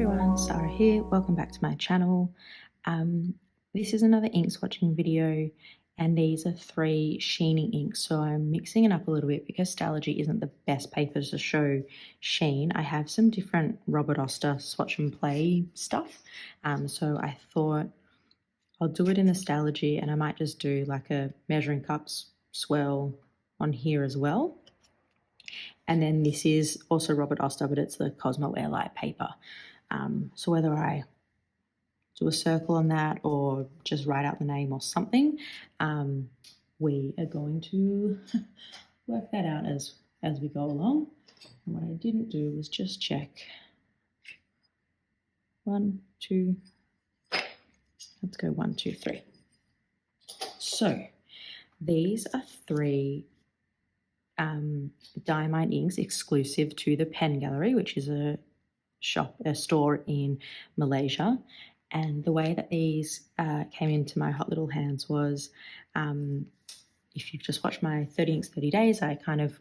everyone, Sarah here. Welcome back to my channel. This is another ink swatching video, and these are 3 sheening inks. So I'm mixing it up a little bit because Stalogy isn't the best paper to show sheen. I have some different Robert Oster swatch and play stuff. So I thought I'll do it in the Stalogy, and I might just do like a measuring cups swirl on here as well. And then this is also Robert Oster, but it's the Cosmo Airlight paper. So whether I do a circle on that or just write out the name or something, we are going to work that out as we go along. And what I didn't do was just check. 1, 2, let's go 1, 2, 3. So these are 3 Diamine inks exclusive to the Pen Gallery, which is a store in Malaysia. And the way that these came into my hot little hands was, if you've just watched my 30 inks 30 days, I kind of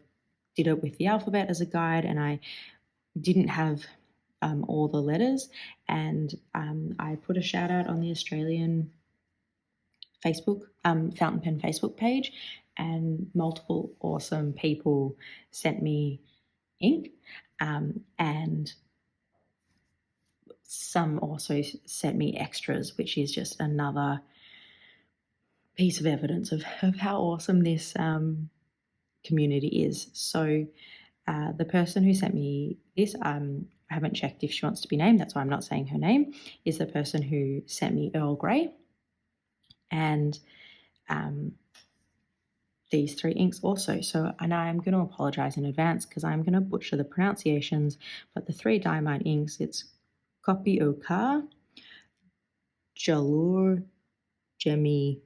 did it with the alphabet as a guide, and I didn't have all the letters, and I put a shout out on the Australian Facebook fountainpen Facebook page, and multiple awesome people sent me ink, and some also sent me extras, which is just another piece of evidence of how awesome this community is. So the person who sent me this, I haven't checked if she wants to be named, that's why I'm not saying her name, is the person who sent me Earl Grey. And these 3 inks also. So, and I'm going to apologize in advance because I'm going to butcher the pronunciations, but the 3 Diamine inks, it's Kopi O Ka, Jalur Gemilang,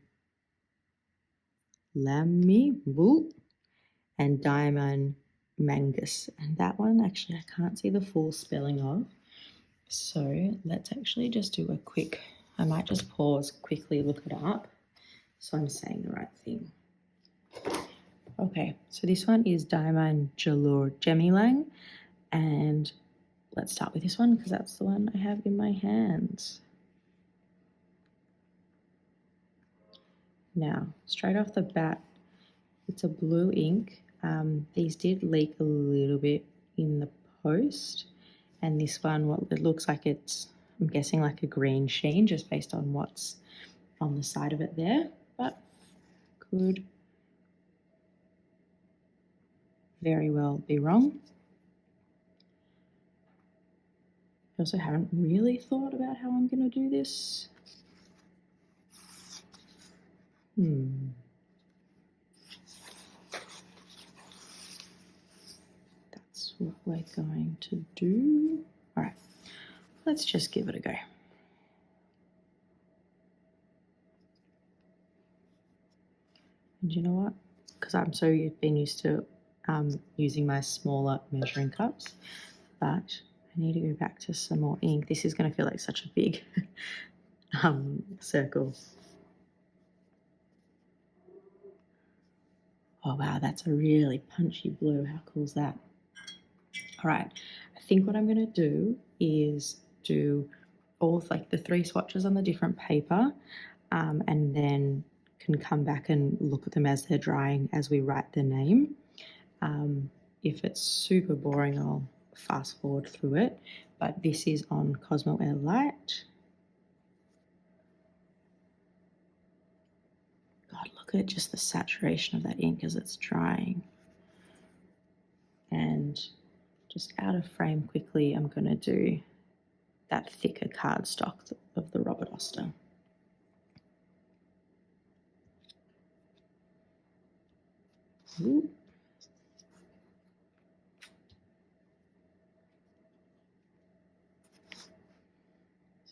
and Diamine Manggis. And that one, actually, I can't see the full spelling of. So let's actually just do a quick, I might just pause, quickly look it up so I'm saying the right thing. Okay, so this one is Diamine Jalur Gemilang, and let's start with this one because that's the one I have in my hands. Now, straight off the bat, it's a blue ink. These did leak a little bit in the post, and this one, well, it looks like it's, I'm guessing, like a green sheen just based on what's on the side of it there, but could very well be wrong. I also haven't really thought about how I'm going to do this. That's what we're going to do. All right, let's just give it a go. And you know what? Because I'm so been used to using my smaller measuring cups, but I need to go back to some more ink. This is going to feel like such a big circle. Oh wow, that's a really punchy blue. How cool is that? All right, I think what I'm going to do is do all like the 3 swatches on the different paper, and then can come back and look at them as they're drying as we write the name. If it's super boring, I'll fast forward through it, but this is on Cosmo Airlight. God, look at just the saturation of that ink as it's drying. And just out of frame quickly, I'm going to do that thicker cardstock of the Robert Oster. Ooh.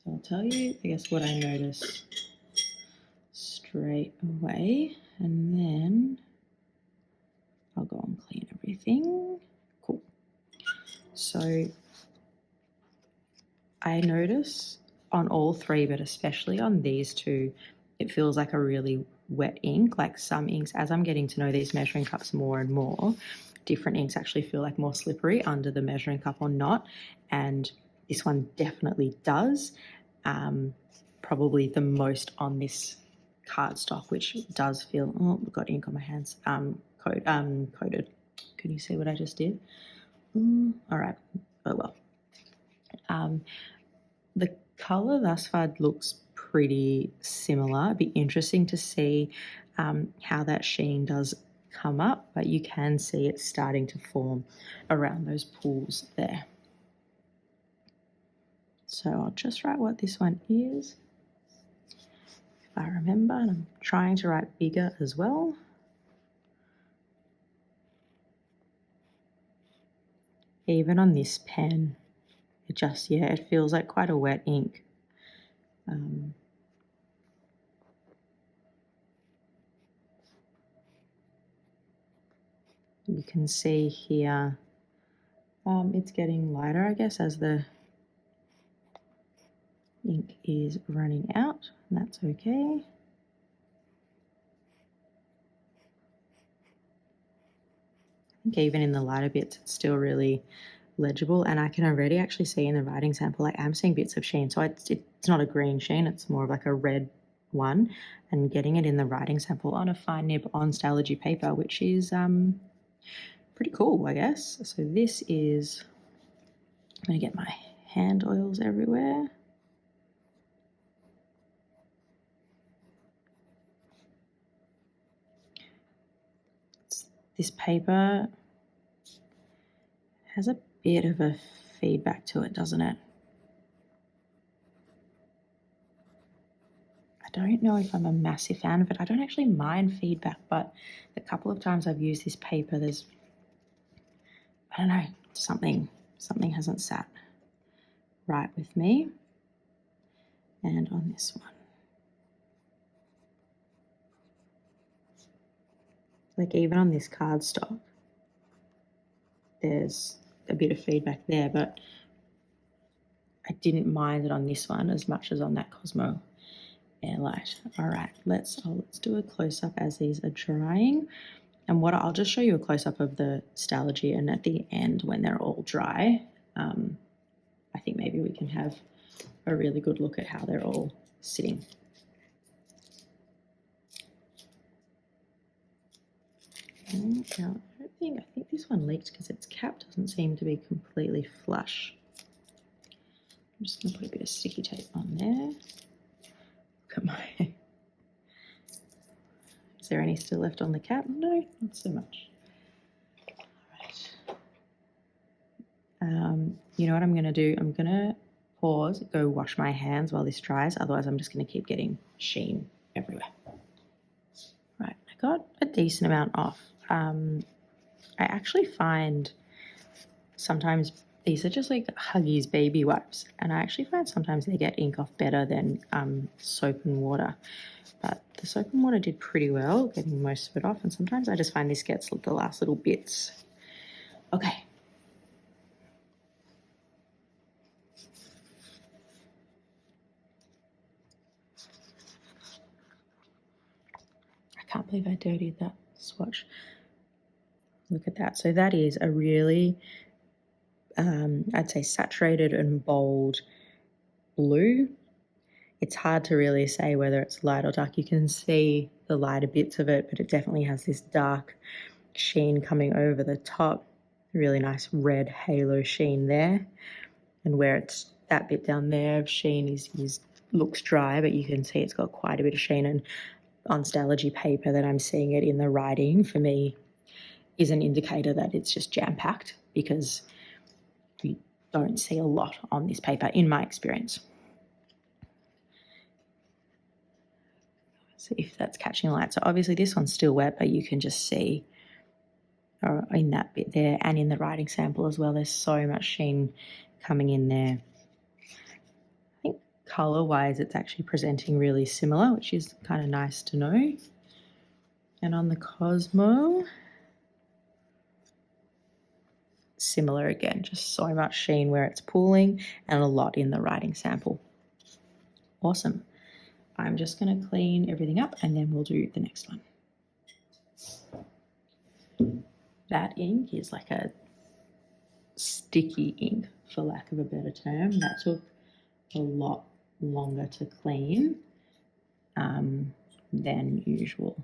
So I'll tell you, I guess, what I notice straight away, and then I'll go and clean everything. Cool. So I notice on all 3, but especially on these 2, it feels like a really wet ink. Like some inks, as I'm getting to know these measuring cups more and more, different inks actually feel like more slippery under the measuring cup or not. And this one definitely does. Probably the most on this cardstock, which does feel, oh, I've got ink on my hands, coated. Can you see what I just did? All right, oh well. The colour thus far looks pretty similar. It'd be interesting to see how that sheen does come up, but you can see it's starting to form around those pools there. So I'll just write what this one is, if I remember, and I'm trying to write bigger as well. Even on this pen, it just, yeah, it feels like quite a wet ink. You can see here, it's getting lighter, I guess, as the ink is running out, and that's okay. I think even in the lighter bits, it's still really legible, and I can already actually see in the writing sample, I am seeing bits of sheen. So it's not a green sheen, it's more of like a red one, and getting it in the writing sample on a fine nib on Stalogy paper, which is pretty cool, I guess. So this is, I'm going to get my hand oils everywhere. This paper has a bit of a feedback to it, doesn't it? I don't know if I'm a massive fan of it. I don't actually mind feedback, but the couple of times I've used this paper, there's, I don't know, something hasn't sat right with me. And on this one, like even on this cardstock, there's a bit of feedback there, but I didn't mind it on this one as much as on that Cosmo Airlight. All right, let's do a close-up as these are drying. And what I'll just show you a close-up of the Stalogy, and at the end when they're all dry, I think maybe we can have a really good look at how they're all sitting. Now, I think this one leaked because its cap doesn't seem to be completely flush. I'm just going to put a bit of sticky tape on there. Look at my... Is there any still left on the cap? No, not so much. All right. You know what I'm going to do? I'm going to pause, go wash my hands while this dries. Otherwise, I'm just going to keep getting sheen everywhere. Right, I got a decent amount off. I actually find sometimes these are just like Huggies baby wipes, and I actually find sometimes they get ink off better than soap and water. But the soap and water did pretty well, getting most of it off, and sometimes I just find this gets the last little bits. Okay. I can't believe I dirtied that swatch. Look at that. So that is a really, I'd say saturated and bold blue. It's hard to really say whether it's light or dark. You can see the lighter bits of it, but it definitely has this dark sheen coming over the top. Really nice red halo sheen there. And where it's that bit down there of sheen is looks dry, but you can see it's got quite a bit of sheen. And on Stalogy paper that I'm seeing it in the writing, for me, is an indicator that it's just jam-packed, because you don't see a lot on this paper in my experience. See if that's catching light. So obviously this one's still wet, but you can just see in that bit there, and in the writing sample as well, there's so much sheen coming in there. I think color-wise it's actually presenting really similar, which is kind of nice to know. And on the Cosmo, similar again, just so much sheen where it's pooling and a lot in the writing sample. Awesome. I'm just going to clean everything up and then we'll do the next one. That ink is like a sticky ink for lack of a better term. That took a lot longer to clean than usual,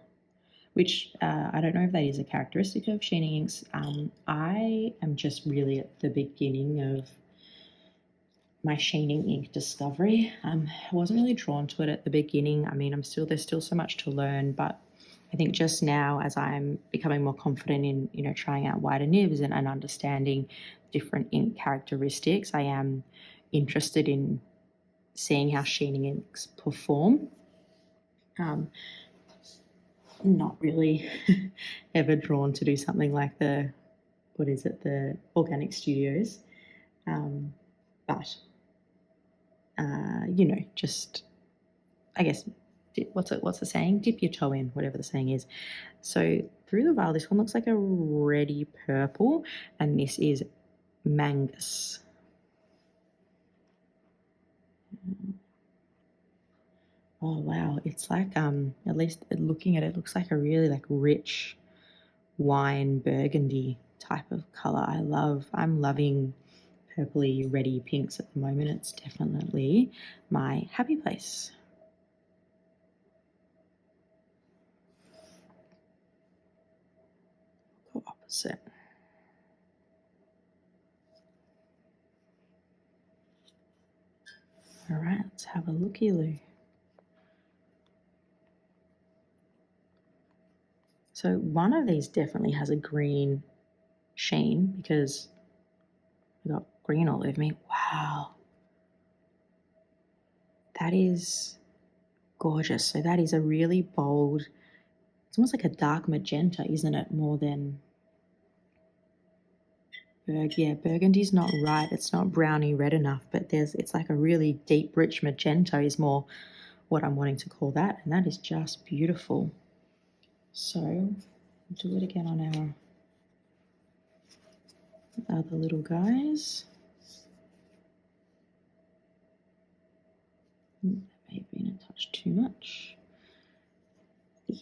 which I don't know if that is a characteristic of sheening inks. I am just really at the beginning of my sheening ink discovery. I wasn't really drawn to it at the beginning. I mean, there's still so much to learn, but I think just now, as I'm becoming more confident in, trying out wider nibs and understanding different ink characteristics, I am interested in seeing how sheening inks perform. Not really ever drawn to do something like the Organic Studios, but just, I guess, what's the saying? Dip your toe in, whatever the saying is. So through the vial, this one looks like a reddy purple, and this is Manggis. Oh wow, it's like at least looking at it, looks like a really rich wine burgundy type of color. I'm loving purpley reddy pinks at the moment. It's definitely my happy place. Go opposite. All right, let's have a looky-loo. So one of these definitely has a green sheen because I got green all over me. Wow. That is gorgeous. So that is a really bold, it's almost like a dark magenta, isn't it? More than yeah, burgundy's not right. It's not browny red enough, but it's like a really deep, rich magenta is more what I'm wanting to call that. And that is just beautiful. So do it again on our other little guys. That may have been a touch too much.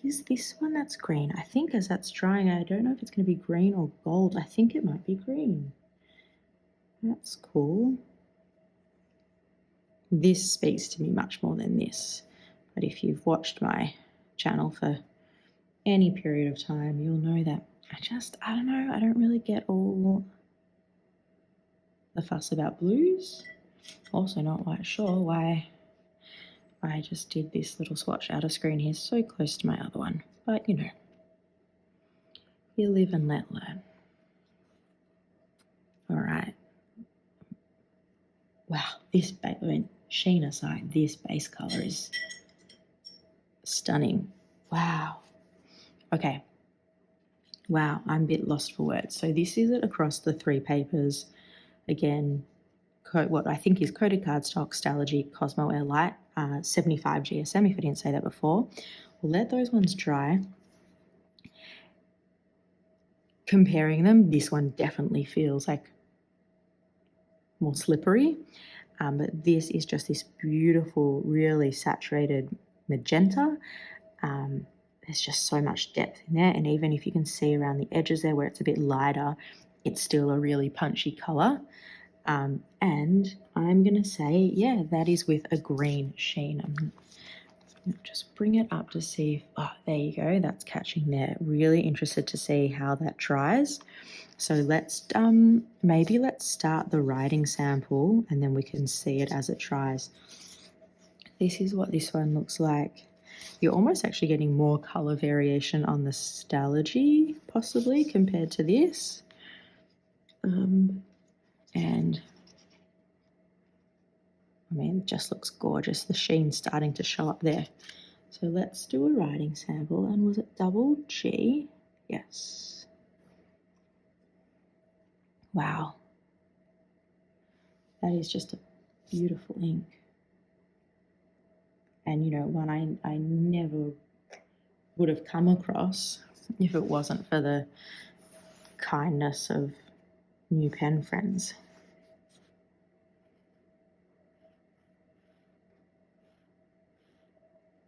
Is this one that's green? I think as that's drying, I don't know if it's going to be green or gold. I think it might be green. That's cool. This speaks to me much more than this. But if you've watched my channel for any period of time, you'll know that I don't know, I don't really get all the fuss about blues. Also not quite sure why I just did this little swatch out of screen here so close to my other one. But you live and let learn. All right. Wow, sheen aside, this base color is stunning. Wow. Okay. Wow, I'm a bit lost for words. So this is it across the 3 papers. Again, what I think is coated cardstock, Stalogy, Cosmo Air Light, 75 GSM, if I didn't say that before. We'll let those ones dry. Comparing them, this one definitely feels like more slippery, but this is just this beautiful, really saturated magenta. There's just so much depth in there, and even if you can see around the edges there where it's a bit lighter, it's still a really punchy color. And I'm going to say, yeah, that is with a green sheen. I'm going to just bring it up to see if, there you go, that's catching there. Really interested to see how that dries. So let's start the writing sample and then we can see it as it dries. This is what this one looks like. You're almost actually getting more color variation on the Stalogy possibly compared to this. And I mean, it just looks gorgeous. The sheen's starting to show up there. So let's do a writing sample. And was it double G? Yes. Wow. That is just a beautiful ink. And, one I never would have come across if it wasn't for the kindness of new pen friends.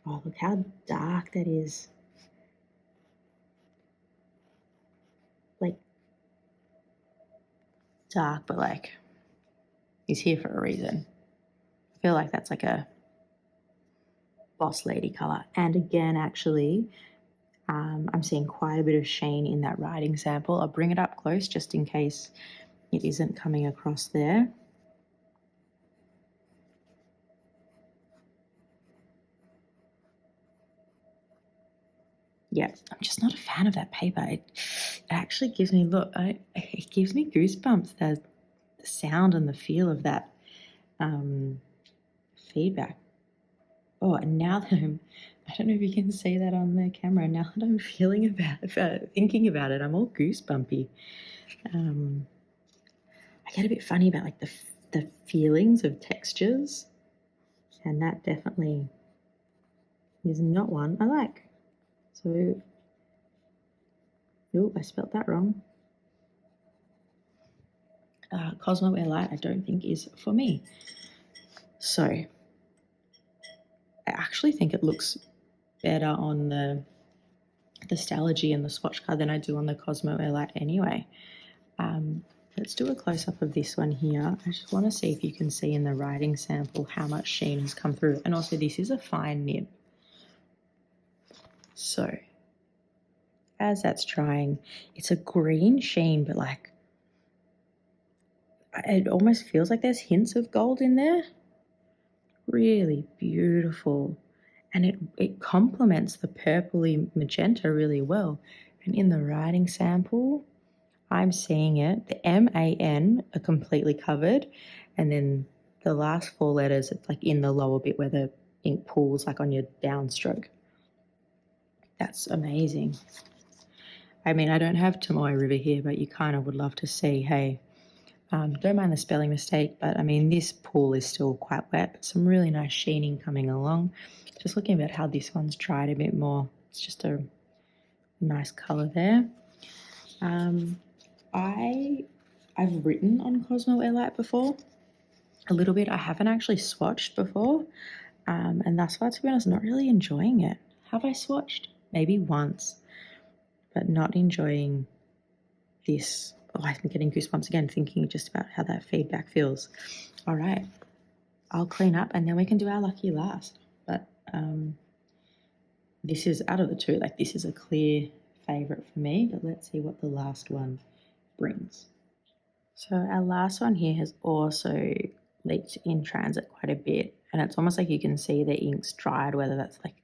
Oh, look how dark that is. Like, dark, but like He's here for a reason. I feel like that's like a boss lady color. And again, actually, I'm seeing quite a bit of sheen in that writing sample. I'll bring it up close just in case it isn't coming across there. Yeah, I'm just not a fan of that paper. It actually gives me, it gives me goosebumps, the sound and the feel of that feedback. Oh, and now that I don't know if you can see that on the camera, now that I'm thinking about it, I'm all goosebumpy. I get a bit funny about like the feelings of textures, and that definitely is not one I like. So, oh, I spelled that wrong. Cosmo Air Light I don't think is for me. So, I actually think it looks better on the Stalogy and the Swatch card than I do on the Cosmo Air Light anyway. Let's do a close-up of this one here. I just want to see if you can see in the writing sample how much sheen has come through. And also this is a fine nib. So as that's drying, it's a green sheen, but like it almost feels like there's hints of gold in there. Really beautiful. And it complements the purpley magenta really well. And in the writing sample, I'm seeing it. The M-A-N are completely covered, and then the last four letters, it's like in the lower bit where the ink pools, like on your downstroke. That's amazing. I mean, I don't have Tomoe River here, but you kind of would love to see, hey, don't mind the spelling mistake, but I mean, this pool is still quite wet, but some really nice sheening coming along. Just looking at how this one's dried a bit more. It's just a nice colour there. I've written on Cosmo Airlight before, a little bit. I haven't actually swatched before, and thus far, to be honest, not really enjoying it. Have I swatched? Maybe once, but not enjoying this. Oh, I'm getting goosebumps again, thinking just about how that feedback feels. All right, I'll clean up and then we can do our lucky last. But this is, out of the two, like this is a clear favourite for me, but let's see what the last one brings. So our last one here has also leaked in transit quite a bit, and it's almost like you can see the ink's dried, whether that's like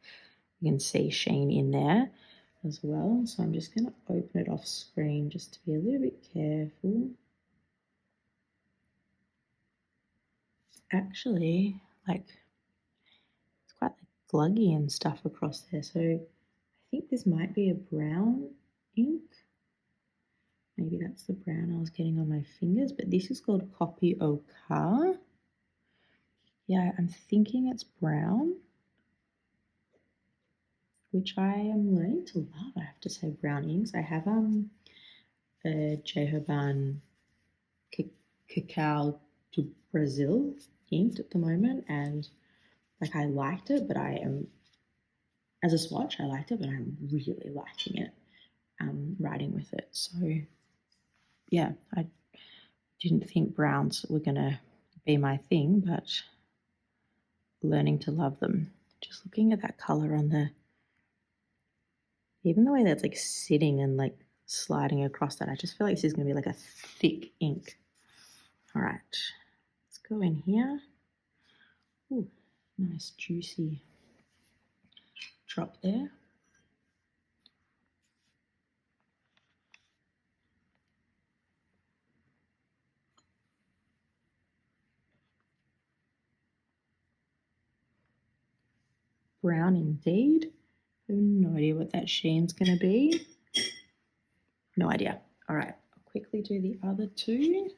you can see sheen in there as well. So I'm just going to open it off screen just to be a little bit careful. Actually, like it's quite like gluggy and stuff across there. So I think this might be a brown ink. Maybe that's the brown I was getting on my fingers, but this is called Kopi O Ka. Yeah, I'm thinking it's brown, which I am learning to love. I have to say, brown inks. I have a Jehoban Cacao to Brazil inked at the moment, and like I liked it, but I am, as a swatch, I liked it, but I'm really liking it, writing with it. So yeah, I didn't think browns were gonna be my thing, but learning to love them. Just looking at that color on the, even the way that's like sitting and like sliding across that, I just feel like this is gonna be like a thick ink. All right, let's go in here. Ooh, nice juicy drop there. Brown indeed. I have no idea what that sheen's going to be. No idea. All right, I'll quickly do the other two.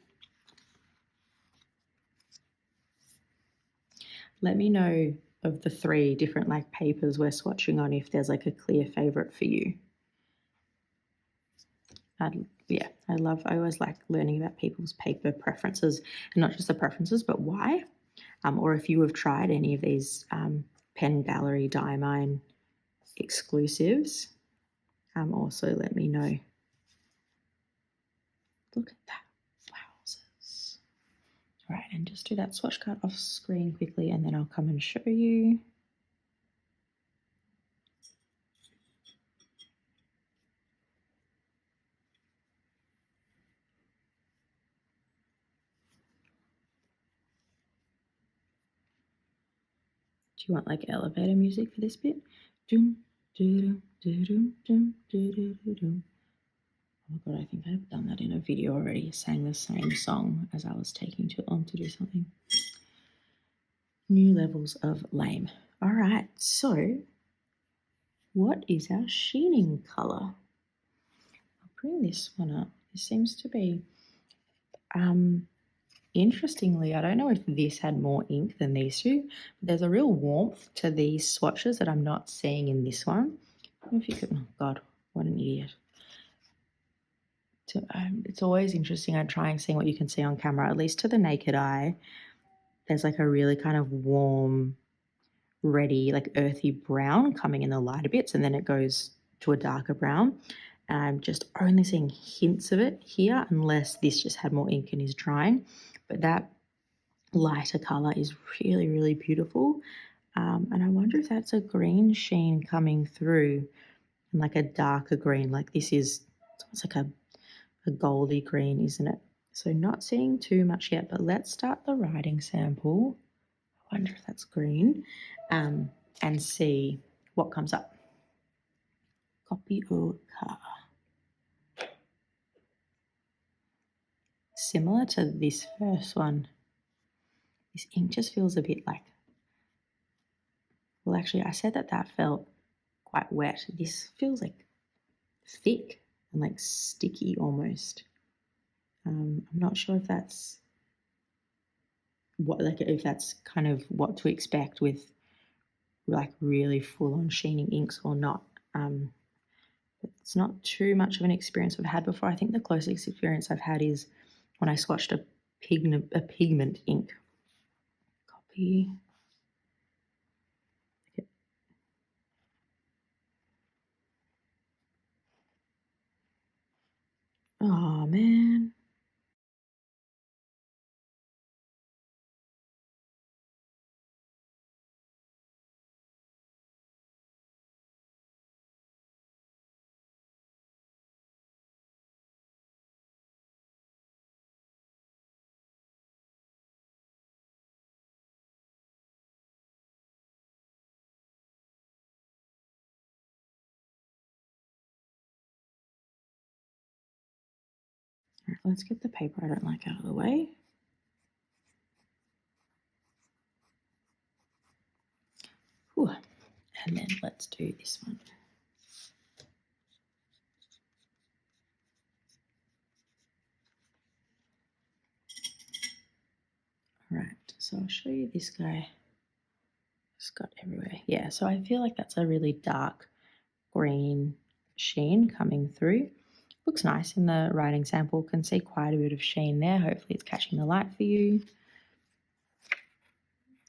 Let me know of the three different like papers we're swatching on if there's like a clear favorite for you. I always like learning about people's paper preferences, and not just the preferences, but why. Or if you have tried any of these Pen Gallery Diamine exclusives, also let me know. Look at that. Wowzers. Right, and just do that swatch card off screen quickly and then I'll come and show you. Do you want like elevator music for this bit? Doom, doom, doom, doom, doom, doom. Oh god, I think I've done that in a video already. Sang the same song as I was taking too long to do something. New levels of lame. All right, so what is our sheening colour? I'll bring this one up. This seems to be, interestingly, I don't know if this had more ink than these two, but there's a real warmth to these swatches that I'm not seeing in this one. I don't know if you could, oh god, what an idiot. It's always interesting. I try and see what you can see on camera, at least to the naked eye. There's like a really kind of warm, reddy, like earthy brown coming in the lighter bits, and then it goes to a darker brown. And I'm just only seeing hints of it here, unless this just had more ink and is drying. But that lighter color is really, really beautiful. And I wonder if that's a green sheen coming through, and like a darker green. Like this is, it's almost like a goldy green, isn't it? So not seeing too much yet, but let's start the writing sample. I wonder if that's green, and see what comes up. Kopi O Ka. Similar to this first one, this ink just feels a bit like, well actually I said that felt quite wet. This feels like thick and like sticky almost. I'm not sure if that's if that's kind of what to expect with like really full-on sheening inks or not. But it's not too much of an experience I've had before. I think the closest experience I've had is when I swatched a pigment ink. Copy. Okay. Oh man. All right, let's get the paper I don't like out of the way. Whew. And then let's do this one. All right, so I'll show you this guy. It's got everywhere. Yeah, so I feel like that's a really dark green sheen coming through. Looks nice in the writing sample. Can see quite a bit of sheen there. Hopefully it's catching the light for you.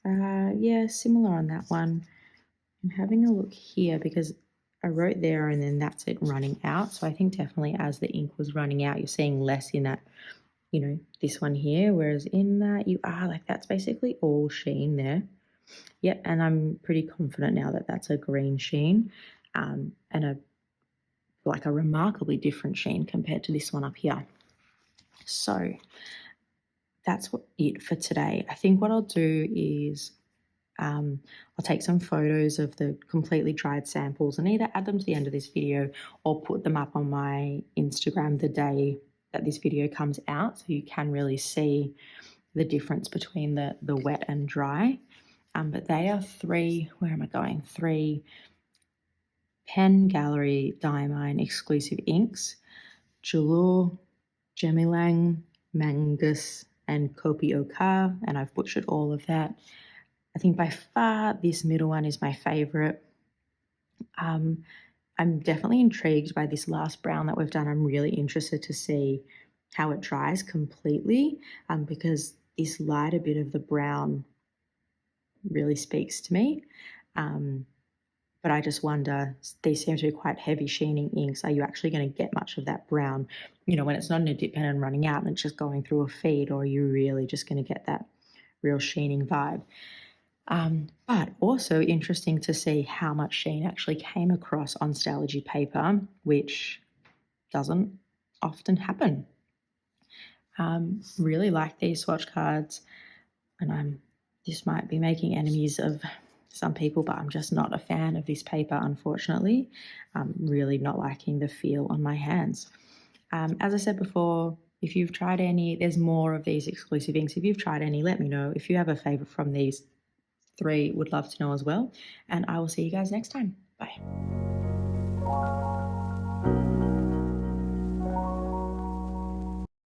Yeah, similar on that one. I'm having a look here because I wrote there and then that's it running out. So I think definitely as the ink was running out, you're seeing less in that, you know, this one here. Whereas in that you are like, that's basically all sheen there. Yep, and I'm pretty confident now that that's a green sheen, and a remarkably different sheen compared to this one up here. So that's it for today. I think what I'll do is I'll take some photos of the completely dried samples and either add them to the end of this video or put them up on my Instagram the day that this video comes out, so you can really see the difference between the wet and dry. But they are three Pen Gallery Diamine exclusive inks: Jalur Gemilang, Manggis, and Kopi O Ka, and I've butchered all of that. I think by far this middle one is my favourite. I'm definitely intrigued by this last brown that we've done. I'm really interested to see how it dries completely, because this lighter bit of the brown really speaks to me. but I just wonder, these seem to be quite heavy sheening inks. Are you actually going to get much of that brown, when it's not in a dip pen and running out and it's just going through a feed, or are you really just going to get that real sheening vibe? But also interesting to see how much sheen actually came across on Stalogy paper, which doesn't often happen. Really like these swatch cards, and this might be making enemies of some people, but I'm just not a fan of this paper, unfortunately. I'm really not liking the feel on my hands. As I said before, if you've tried any, there's more of these exclusive inks. If you've tried any, let me know. If you have a favorite from these 3, would love to know as well. And I will see you guys next time. Bye.